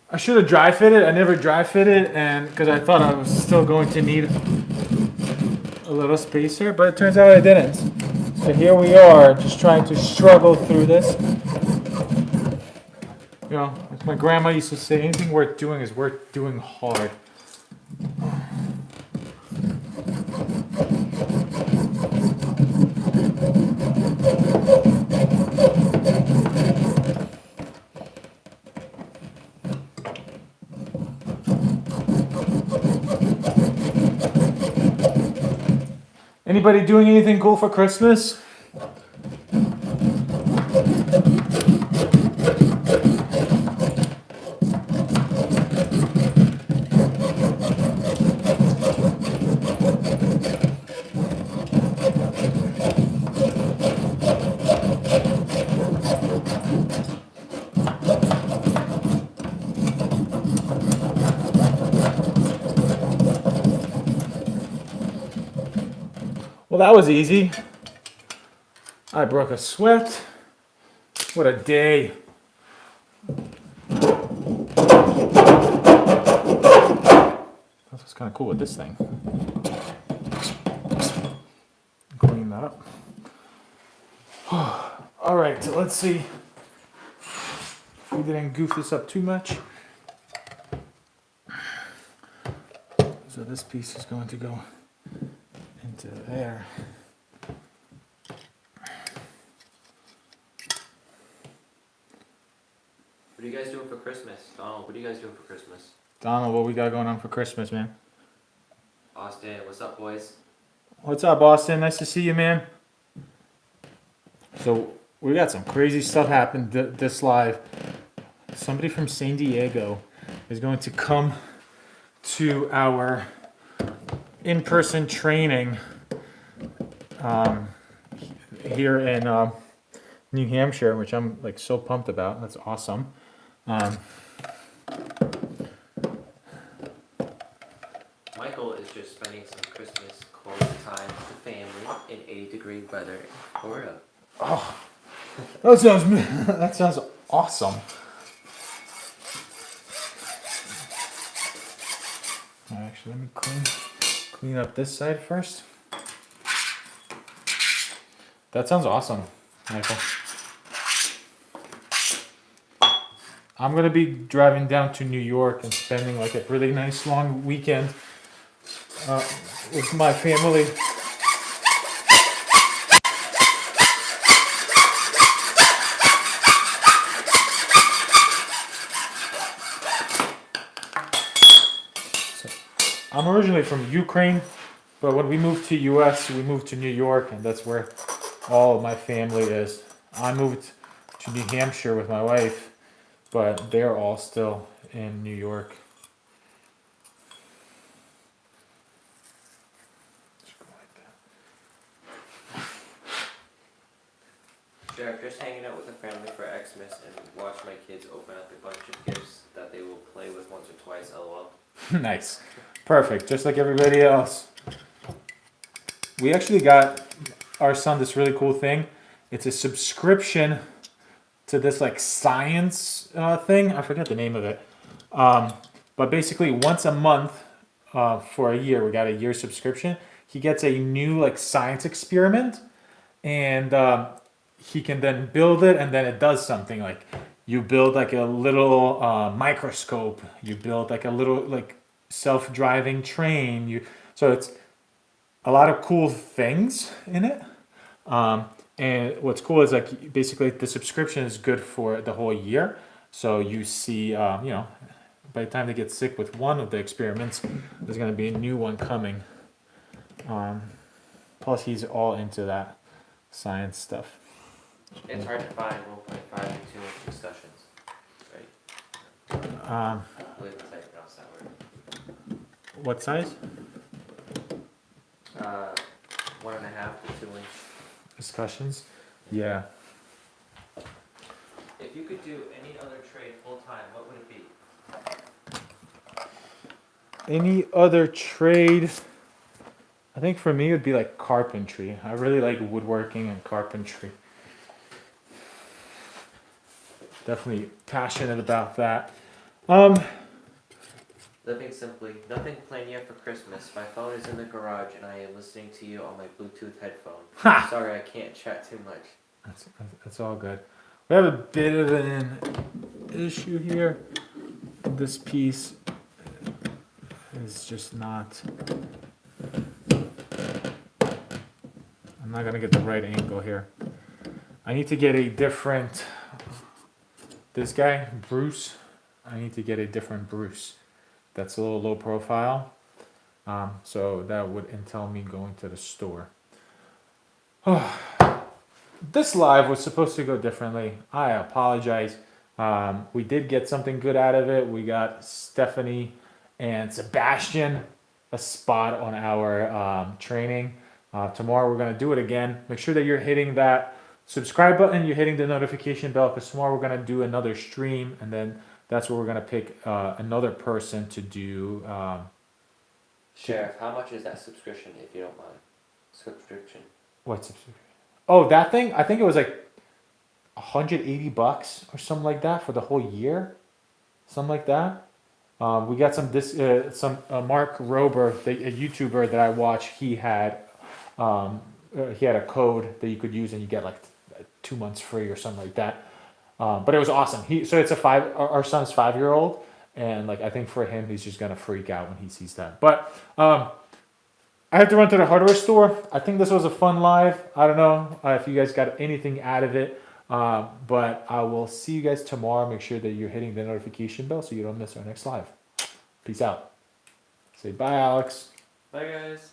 I should have dry fitted. I never dry fitted, and because I thought I was still going to need a little spacer, but it turns out I didn't. So here we are, just trying to struggle through this. You know, like my grandma used to say, anything worth doing is worth doing hard. Anybody doing anything cool for Christmas? Well, that was easy. I broke a sweat. What a day. That's kind of cool with this thing. Clean that up. All right, so let's see if we didn't goof this up too much. So this piece is going to go into there. What are you guys doing for Christmas? Donald, what are you guys doing for Christmas? Donald, what we got going on for Christmas, man? Austin, what's up, boys? What's up, Austin? Nice to see you, man. So we got some crazy stuff happened this live. Somebody from San Diego is going to come to our in-person training here in New Hampshire, which I'm like so pumped about. That's awesome. Michael is just spending some Christmas quality time with the family in 80-degree weather in Florida. Oh, that sounds awesome. Actually, let me clean up this side first. That sounds awesome, Michael. I'm gonna be driving down to New York and spending like a really nice long weekend with my family. I'm originally from Ukraine, but when we moved to US, we moved to New York, and that's where all of my family is. I moved to New Hampshire with my wife, but they're all still in New York. Jared, just hanging out with the family for Xmas and watch my kids open up a bunch of gifts that they will play with once or twice, lol. Nice. Perfect. Just like everybody else. We actually got our son this really cool thing. It's a subscription to this like science thing. I forget the name of it. But basically once a month, for a year. We got a year subscription. He gets a new like science experiment, and he can then build it, and then it does something like you build like a little microscope. You build like a little like self-driving train. So it's a lot of cool things in it. And what's cool is like basically the subscription is good for the whole year. So you see, by the time they get sick with one of the experiments, there's going to be a new one coming. Plus, he's all into that science stuff. It's hard to find 1.5 and 2 inch discussions, right? Um, I believe that's how you pronounce that word. what size? 1.5 to 2 inch. Discussions? Yeah. If you could do any other trade full time, what would it be? Any other trade? I think for me it would be like carpentry. I really like woodworking and carpentry. Definitely passionate about that. Living simply, nothing planned yet for Christmas. My phone is in the garage and I am listening to you on my Bluetooth headphone. Ha! Sorry, I can't chat too much. That's all good. We have a bit of an issue here. This piece is just not. I'm not gonna get the right angle here. I need to get a different. This guy, Bruce. I need to get a different Bruce. That's a little low profile. So that would entail me going to the store. This live was supposed to go differently. I apologize. We did get something good out of it. We got Stephanie and Sebastian a spot on our training. Tomorrow we're going to do it again. Make sure that you're hitting that subscribe button. You're hitting the notification bell because tomorrow we're going to do another stream. And then that's where we're going to pick another person to do. Sheriff, how much is that subscription if you don't mind? Subscription. What subscription? Oh, that thing? I think it was like $180 or something like that for the whole year. Something like that. We got some Mark Rober, a YouTuber that I watch. He had a code that you could use and you get like 2 months free or something like that. But it was awesome. So it's our son's 5-year-old, and like I think for him he's just gonna freak out when he sees that. But I have to run to the hardware store. I think this was a fun live. I don't know if you guys got anything out of it, but I will see you guys tomorrow. Make sure that you're hitting the notification bell so you don't miss our next live. Peace out. Say bye, Alex. Bye, guys.